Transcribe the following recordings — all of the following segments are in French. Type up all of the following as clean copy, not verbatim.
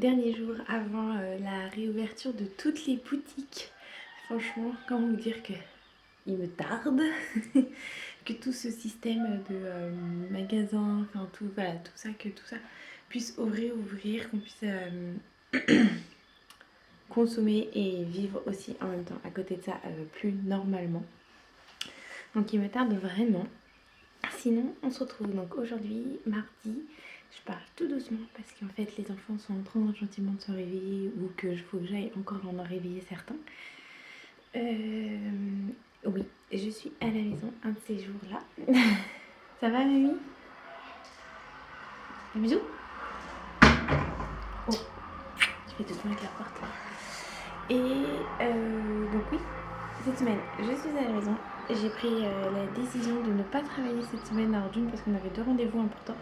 derniers jours avant la réouverture de toutes les boutiques. Franchement, comment vous dire que il me tarde que tout ce système de magasins, enfin tout, voilà, tout ça, que tout ça puisse réouvrir, qu'on puisse consommer et vivre aussi en même temps à côté de ça plus normalement. Donc il me tarde vraiment. Sinon, on se retrouve donc aujourd'hui, mardi. Je parle tout doucement parce qu'en fait les enfants sont en train gentiment de se réveiller ou que faut que j'aille encore en réveiller certains. Oui, je suis à la maison un de ces jours-là. Ça va, mamie? Des bisous? Oh, je fais doucement avec la porte. Et donc oui, cette semaine, je suis à la maison. J'ai pris la décision de ne pas travailler cette semaine. Alors d'une parce qu'on avait 2 rendez-vous importants.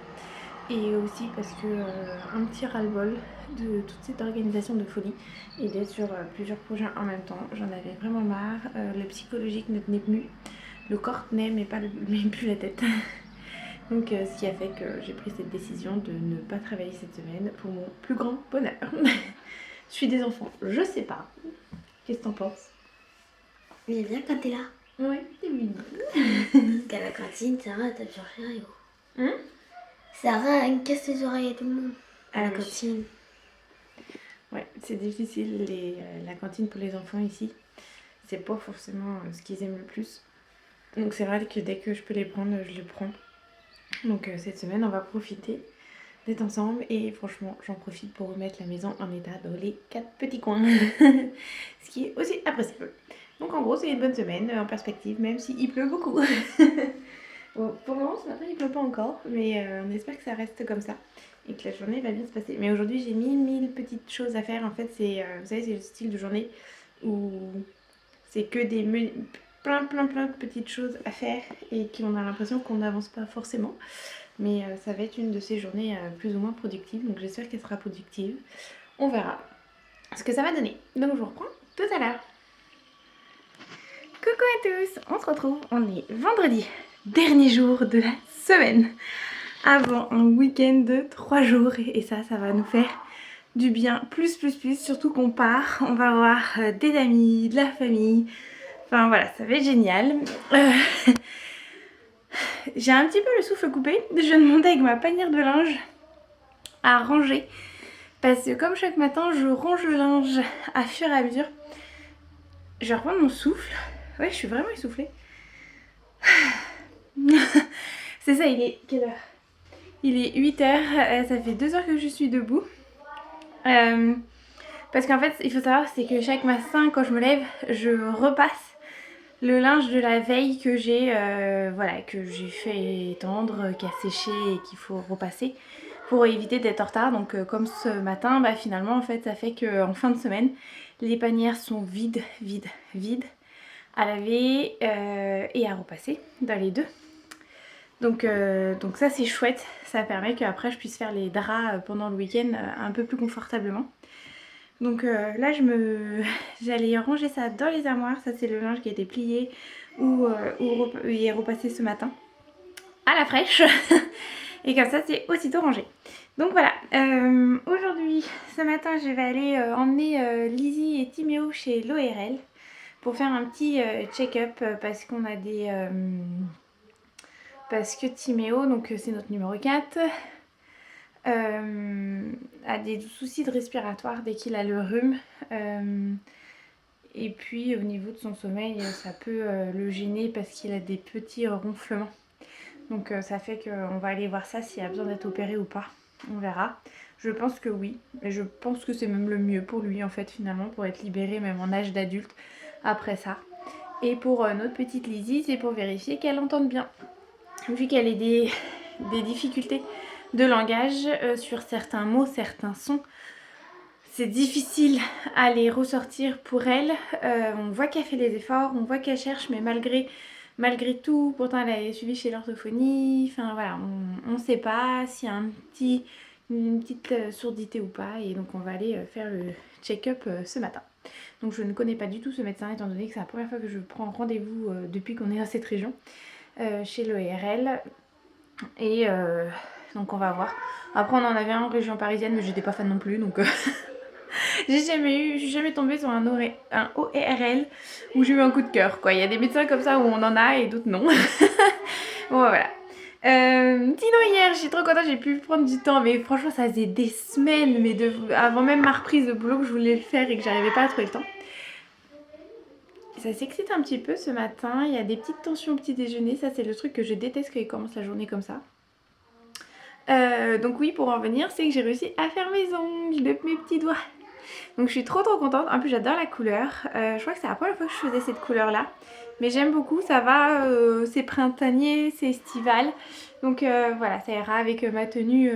Et aussi parce que un petit ras-le-bol de toute cette organisation de folie et d'être sur plusieurs projets en même temps. J'en avais vraiment marre. Le psychologique ne tenait plus. Le corps tenait mais plus la tête. Donc ce qui a fait que j'ai pris cette décision de ne pas travailler cette semaine pour mon plus grand bonheur. Je suis des enfants, je sais pas. Qu'est-ce que t'en penses? Il est bien quand t'es là. Ouais, t'es mignon. Parce qu'à la cantine, Sarah tape sur les oreilles. Sarah, elle casse les oreilles à tout le monde. À la cantine. Ouais, c'est difficile la cantine pour les enfants ici. C'est pas forcément ce qu'ils aiment le plus. Donc c'est vrai que dès que je peux les prendre, je les prends. Donc cette semaine, on va profiter d'être ensemble. Et franchement, j'en profite pour remettre la maison en état dans les 4 petits coins. Ce qui est aussi appréciable. Donc en gros, c'est une bonne semaine en perspective, même s'il pleut beaucoup. Bon, pour le moment, ce matin, il pleut pas encore. Mais on espère que ça reste comme ça. Et que la journée va bien se passer. Mais aujourd'hui, j'ai mille petites choses à faire. En fait, c'est, vous savez, c'est le style de journée où c'est que des plein de petites choses à faire et qu'on a l'impression qu'on n'avance pas forcément. Mais ça va être une de ces journées plus ou moins productives. Donc j'espère qu'elle sera productive. On verra ce que ça va donner. Donc je vous reprends tout à l'heure. Coucou à tous, on se retrouve, on est vendredi, dernier jour de la semaine. Avant un week-end de 3 jours et ça va nous faire du bien plus, surtout qu'on part, on va voir des amis, de la famille, enfin voilà, ça va être génial. J'ai un petit peu le souffle coupé, je demandais avec ma panière de linge à ranger parce que comme chaque matin je range le linge à fur et à mesure, je vais reprendre mon souffle, ouais je suis vraiment essoufflée. C'est ça, il est quelle heure? Il est 8h, ça fait 2 heures que je suis debout. Parce qu'en fait, il faut savoir, c'est que chaque matin, quand je me lève, je repasse le linge de la veille que j'ai voilà, que j'ai fait étendre, qui a séché et qu'il faut repasser pour éviter d'être en retard. Donc comme ce matin, bah, finalement, en fait, ça fait qu'en fin de semaine, les panières sont vides à laver et à repasser dans les deux. Donc ça c'est chouette, ça permet qu'après je puisse faire les draps pendant le week-end un peu plus confortablement. Donc là j'allais ranger ça dans les armoires, ça c'est le linge qui a été plié ou est repassé ce matin à la fraîche. Et comme ça c'est aussitôt rangé. Donc voilà, aujourd'hui, ce matin je vais aller emmener Lizzie et Timéo chez l'ORL pour faire un petit check-up parce qu'on a des... parce que Timéo, donc c'est notre numéro 4, a des soucis de respiratoire dès qu'il a le rhume. Et puis au niveau de son sommeil, ça peut le gêner parce qu'il a des petits ronflements. Donc ça fait qu'on va aller voir ça s'il a besoin d'être opéré ou pas. On verra. Je pense que oui. Et je pense que c'est même le mieux pour lui en fait finalement, pour être libéré même en âge d'adulte après ça. Et pour notre petite Lizzie, c'est pour vérifier qu'elle entende bien. Vu qu'elle a des difficultés de langage sur certains mots, certains sons, c'est difficile à les ressortir pour elle. On voit qu'elle fait des efforts, on voit qu'elle cherche, mais malgré tout, pourtant elle a suivi chez l'orthophonie. Enfin voilà, on ne sait pas s'il y a une petite surdité ou pas. Et donc on va aller faire le check-up ce matin. Donc je ne connais pas du tout ce médecin étant donné que c'est la première fois que je prends rendez-vous depuis qu'on est dans cette région. Chez l'ORL et donc on va voir. Après on en avait un en région parisienne mais j'étais pas fan non plus donc j'ai jamais tombé sur un ORL où j'ai eu un coup de cœur quoi. Il y a des médecins comme ça où on en a et d'autres non. Bon voilà. Sinon hier j'ai trop contente, j'ai pu prendre du temps mais franchement ça faisait des semaines mais avant même ma reprise de boulot que je voulais le faire et que j'arrivais pas à trouver le temps. Ça s'excite un petit peu ce matin, il y a des petites tensions au petit déjeuner, ça c'est le truc que je déteste quand il commence la journée comme ça. Donc oui, pour en revenir, c'est que j'ai réussi à faire mes ongles de mes petits doigts. Donc je suis trop contente, en plus j'adore la couleur, je crois que c'est la première fois que je faisais cette couleur là. Mais j'aime beaucoup, ça va, c'est printanier, c'est estival. Donc voilà, ça ira avec ma tenue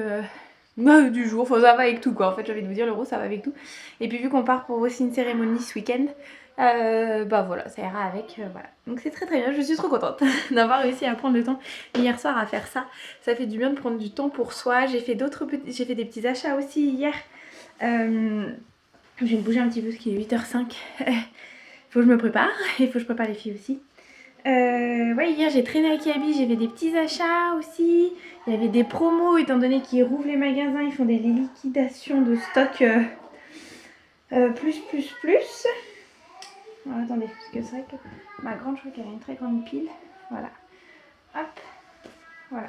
du jour, enfin ça va avec tout quoi. En fait j'ai envie de vous dire, le rose ça va avec tout. Et puis vu qu'on part pour aussi une cérémonie ce week-end, bah voilà, ça ira avec, voilà. Donc c'est très bien, je suis trop contente d'avoir réussi à prendre le temps hier soir à faire ça. Ça fait du bien de prendre du temps pour soi. J'ai fait des petits achats aussi hier. Je vais me bouger un petit peu parce qu'il est 8h05. Faut que je me prépare et faut que je prépare les filles aussi. Ouais, hier j'ai traîné à Kiabi, j'ai fait des petits achats aussi. Il y avait des promos étant donné qu'ils rouvrent les magasins, ils font des liquidations de stock plus. Alors, attendez, parce que c'est vrai que ma grande, je crois qu'elle a une très grande pile. Voilà. Hop. Voilà.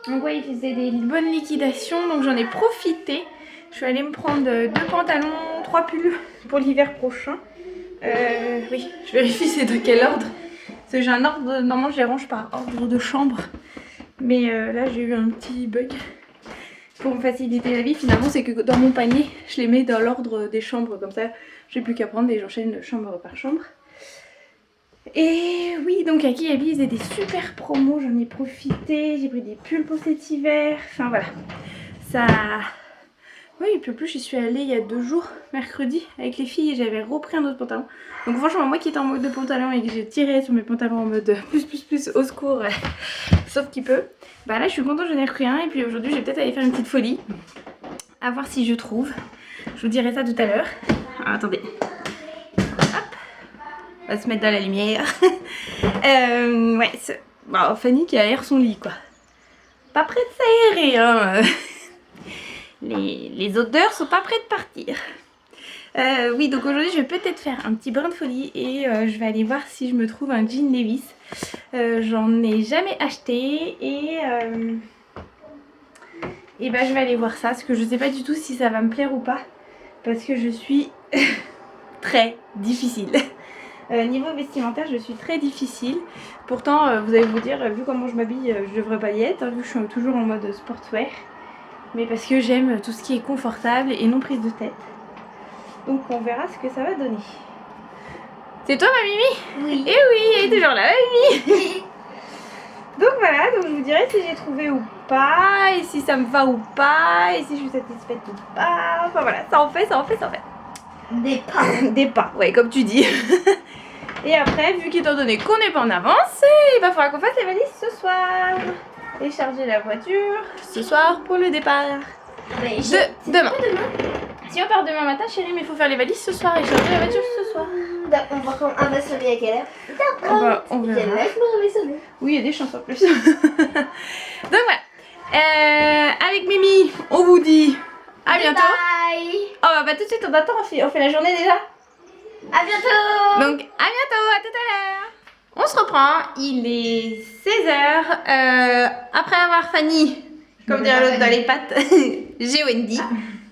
Donc ouais, ils faisaient des bonnes liquidations, donc j'en ai profité. Je suis allée me prendre 2 pantalons, 3 pulls pour l'hiver prochain. Oui, je vérifie c'est de quel ordre. Parce que j'ai un ordre, normalement je les range par ordre de chambre. Mais là j'ai eu un petit bug. Pour me faciliter la vie, finalement c'est que dans mon panier, je les mets dans l'ordre des chambres. Comme ça, j'ai plus qu'à prendre et j'enchaîne chambre par chambre. Et oui, donc à Kiabi, ils faisaient des super promos, j'en ai profité. J'ai pris des pulls pour cet hiver. Enfin voilà, ça... Oui, et puis en plus j'y suis allée il y a 2 jours, mercredi, avec les filles et j'avais repris un autre pantalon. Donc franchement, moi qui étais en mode de pantalon et que j'ai tiré sur mes pantalons en mode plus au secours, sauf qu'il peut, bah là je suis contente, j'en ai repris un et puis aujourd'hui je vais peut-être aller faire une petite folie. À voir si je trouve. Je vous dirai ça tout à l'heure. Attendez. Hop. On va se mettre dans la lumière. Ouais, bon, Fanny qui aère son lit quoi. Pas prête de s'aérer hein. Les odeurs sont pas prêtes de partir. Oui, donc aujourd'hui je vais peut-être faire un petit brin de folie et je vais aller voir si je me trouve un jean Levi's. J'en ai jamais acheté et bah je vais aller voir ça parce que je sais pas du tout si ça va me plaire ou pas parce que je suis très difficile. Niveau vestimentaire je suis très difficile. Pourtant vous allez vous dire, vu comment je m'habille, je devrais pas y être hein, vu que je suis toujours en mode sportwear. Mais parce que j'aime tout ce qui est confortable et non prise de tête. Donc on verra ce que ça va donner. C'est toi ma Mimi? Oui. Et oui, elle est toujours là ma Mimi. Donc voilà, donc je vous dirai si j'ai trouvé ou pas, et si ça me va ou pas, et si je suis satisfaite ou pas. Enfin voilà, ça en fait. Des pas. Des pas, ouais, comme tu dis. Et après, vu qu'étant donné qu'on n'est pas en avance, il va falloir qu'on fasse les valises ce soir. Et charger la voiture ce soir pour le départ demain. Si on part demain matin chérie, mais il faut faire les valises ce soir et charger la voiture ce soir. On va se lever à quelle heure? D'accord. On verra. Oui, il y a des chances en plus. Donc voilà, avec Mimi on vous dit à bientôt. Bye. Oh bah tout de suite on attend, on fait la journée déjà. À bientôt. Donc à bientôt, à tout à l'heure. On se reprend, il est 16h, après avoir Fanny, comme dirait l'autre dans les pattes, j'ai Wendy.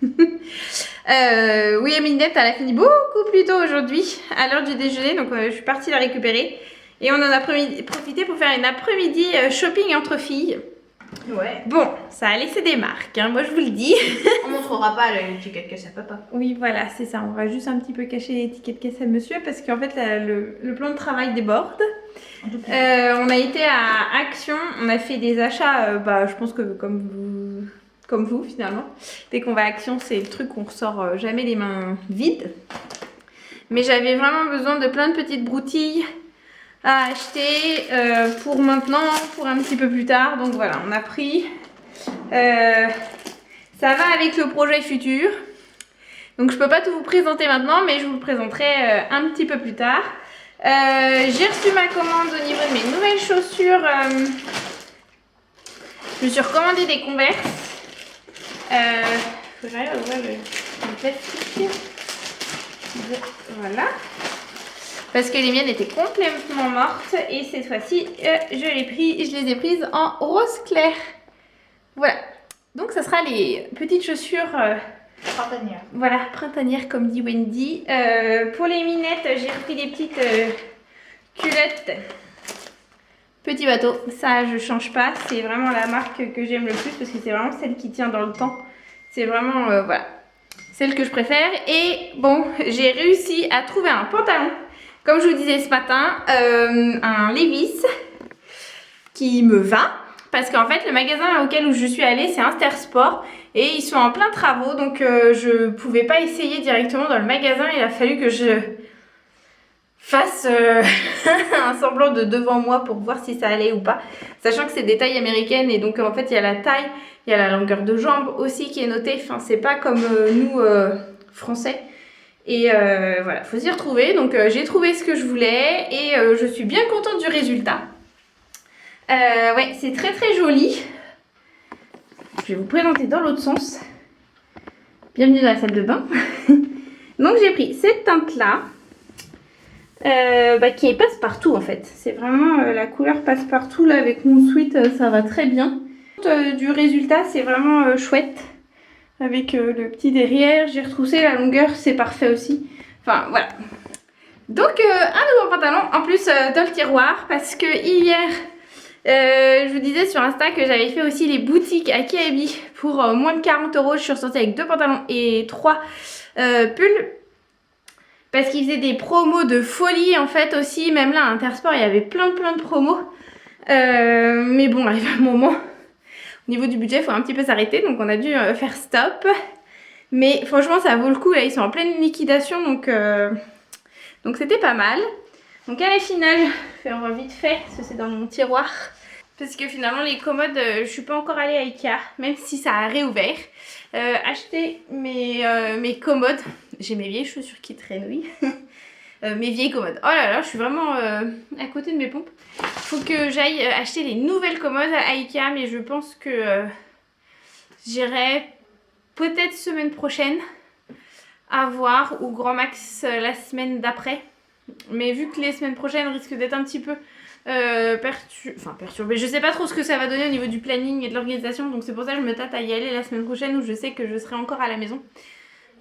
Oui, Aminette, elle a fini beaucoup plus tôt aujourd'hui, à l'heure du déjeuner, donc je suis partie la récupérer. Et on en a profité pour faire une après-midi shopping entre filles. Ouais. Bon, ça a laissé des marques, hein, moi je vous le dis. On montrera pas l'étiquette caisse à papa. Oui, voilà, c'est ça. On va juste un petit peu cacher l'étiquette caisse à monsieur parce qu'en fait, le plan de travail déborde. On a été à Action, on a fait des achats, je pense que comme vous finalement. Dès qu'on va à Action, c'est le truc qu'on ressort jamais les mains vides. Mais j'avais vraiment besoin de plein de petites broutilles à acheter pour maintenant, pour un petit peu plus tard. Donc voilà, on a pris. Ça va avec le projet futur. Donc je peux pas tout vous présenter maintenant, mais je vous le présenterai un petit peu plus tard. J'ai reçu ma commande au niveau de mes nouvelles chaussures Je me suis recommandé des Converse. Faut que j'arrive à ouvrir le plastique. Voilà. Parce que les miennes étaient complètement mortes. Et cette fois-ci, je les ai prises en rose clair. Voilà. Donc ça sera les petites chaussures Printanières. Voilà, printanières comme dit Wendy. Pour les minettes, j'ai repris des petites culottes. Petit bateau, ça je change pas, c'est vraiment la marque que j'aime le plus parce que c'est vraiment celle qui tient dans le temps. C'est vraiment, voilà, celle que je préfère. Et bon, j'ai réussi à trouver un pantalon, comme je vous disais ce matin, un Levi's qui me va. Parce qu'en fait, le magasin auquel je suis allée, c'est Intersport et ils sont en plein travaux. Donc, je pouvais pas essayer directement dans le magasin. Il a fallu que je fasse un semblant de devant moi pour voir si ça allait ou pas. Sachant que c'est des tailles américaines et donc en fait, il y a la taille, il y a la longueur de jambe aussi qui est notée. Enfin, c'est pas comme nous, Français. Et voilà, faut s'y retrouver. Donc, j'ai trouvé ce que je voulais et je suis bien contente du résultat. Ouais, c'est très très joli. Je vais vous présenter dans l'autre sens. Bienvenue dans la salle de bain. Donc j'ai pris cette teinte là, qui est passe-partout en fait. C'est vraiment la couleur passe-partout là avec mon sweat, ça va très bien. Du résultat, c'est vraiment chouette. Avec le petit derrière, j'ai retroussé la longueur, c'est parfait aussi. Enfin voilà. Donc un nouveau pantalon en plus dans le tiroir parce que hier... je vous disais sur Insta que j'avais fait aussi les boutiques à Kiabi pour moins de 40 €. Je suis ressortie avec 2 pantalons et 3 pulls. Parce qu'ils faisaient des promos de folie en fait aussi. Même là à Intersport il y avait plein de promos. Mais bon, arrive un moment, au niveau du budget il faut un petit peu s'arrêter. Donc on a dû faire stop. Mais franchement ça vaut le coup. Là ils sont en pleine liquidation. Donc c'était pas mal. Donc à la finale, je vais en voir vite fait, parce que c'est dans mon tiroir. Parce que finalement les commodes, je suis pas encore allée à Ikea, même si ça a réouvert. Acheter mes commodes. J'ai mes vieilles chaussures qui traînent, oui. Mes vieilles commodes. Oh là là, je suis vraiment à côté de mes pompes. Faut que j'aille acheter les nouvelles commodes à Ikea, mais je pense que j'irai peut-être semaine prochaine à voir, ou grand max la semaine d'après. Mais vu que les semaines prochaines risquent d'être un petit peu perturbées, je sais pas trop ce que ça va donner au niveau du planning et de l'organisation, donc c'est pour ça que je me tâte à y aller la semaine prochaine où je sais que je serai encore à la maison.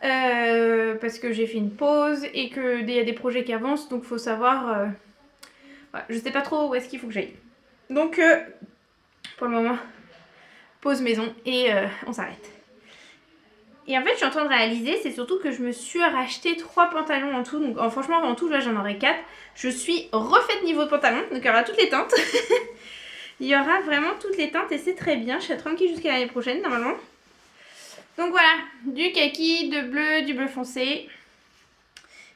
Parce que j'ai fait une pause et qu'il y a des projets qui avancent, donc faut savoir... voilà, je sais pas trop où est-ce qu'il faut que j'aille. Donc pour le moment, pause maison et on s'arrête. Et en fait, je suis en train de réaliser, c'est surtout que je me suis racheté 3 pantalons en tout. Donc franchement, en tout, là, j'en aurai 4. Je suis refaite niveau pantalon, donc il y aura toutes les teintes. Il y aura vraiment toutes les teintes et c'est très bien. Je serai tranquille jusqu'à l'année prochaine, normalement. Donc voilà, du kaki, de bleu, du bleu foncé.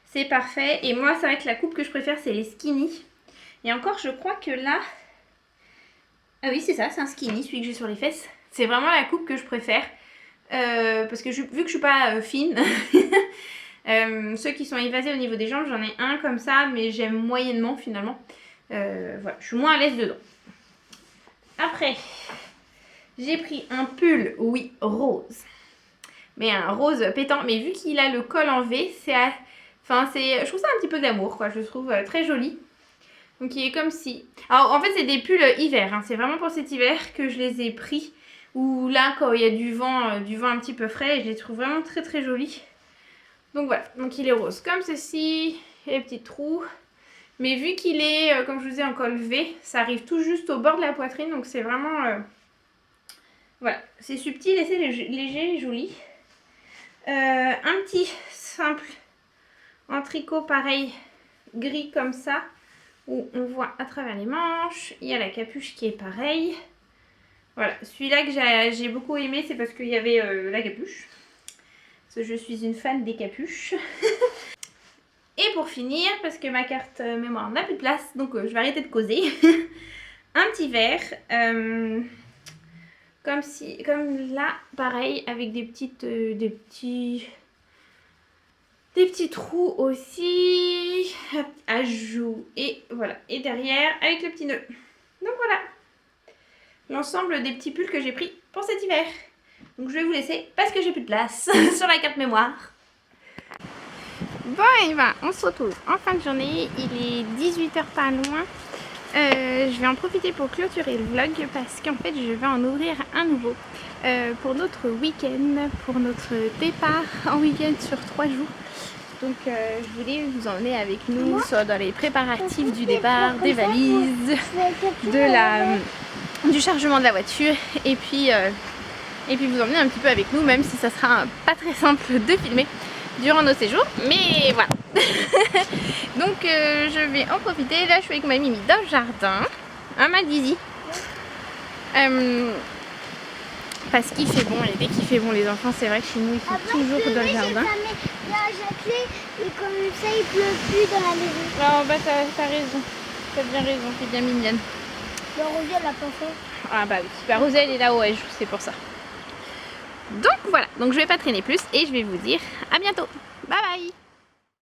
C'est parfait. Et moi, c'est vrai que la coupe que je préfère, c'est les skinny. Et encore, je crois que là... Ah oui, c'est ça, c'est un skinny, celui que j'ai sur les fesses. C'est vraiment la coupe que je préfère. Parce que vu que je suis pas fine, ceux qui sont évasés au niveau des jambes, j'en ai un comme ça, mais j'aime moyennement finalement. Voilà, je suis moins à l'aise dedans. Après, j'ai pris un pull, oui, rose. Mais un rose pétant, mais vu qu'il a le col en V, je trouve ça un petit peu d'amour, quoi. Je le trouve très joli. Donc il est comme si... Alors en fait c'est des pulls hiver, hein. C'est vraiment pour cet hiver que je les ai pris. Ou là quand il y a du vent un petit peu frais, et je les trouve vraiment très très jolis. Donc voilà, donc il est rose comme ceci, il y a les petits trous. Mais vu qu'il est, comme je vous disais, en col V, ça arrive tout juste au bord de la poitrine, donc c'est vraiment... voilà, c'est subtil et c'est léger et joli. Un petit simple en tricot pareil, gris comme ça, où on voit à travers les manches. Il y a la capuche qui est pareille. Voilà, celui-là que j'ai beaucoup aimé, c'est parce qu'il y avait la capuche. Parce que je suis une fan des capuches. Et pour finir, parce que ma carte mémoire n'a plus de place, donc je vais arrêter de causer. Un petit verre. Comme là, pareil, avec des petits trous aussi. À joue. Et voilà. Et derrière, avec le petit nœud. Donc voilà. l'ensemble des petits pulls que j'ai pris pour cet hiver. Donc je vais vous laisser parce que j'ai plus de place sur la carte mémoire. Bon et ben on se retrouve en fin de journée, il est 18h pas loin. Je vais en profiter pour clôturer le vlog parce qu'en fait je vais en ouvrir un nouveau pour notre week-end, pour notre départ en week-end sur 3 jours. Donc je voulais vous emmener avec nous soit dans les préparatifs du départ, des valises, du chargement de la voiture et puis vous emmener un petit peu avec nous, même si ça sera pas très simple de filmer durant nos séjours, mais voilà. Donc je vais en profiter. Là je suis avec ma Mimi dans le jardin, hein ma Dizzy, parce qu'il fait bon, et dès qu'il fait bon les enfants, c'est vrai que chez nous il fait toujours dans le jardin. Et comme ça il pleut plus dans la maison. Non bah t'as raison, t'as bien raison, t'es bien mignonne. Le Roselle l'a pas fait. Ah bah oui, bah Roselle est là où elle joue, c'est pour ça. Donc voilà, donc je vais pas traîner plus et je vais vous dire à bientôt.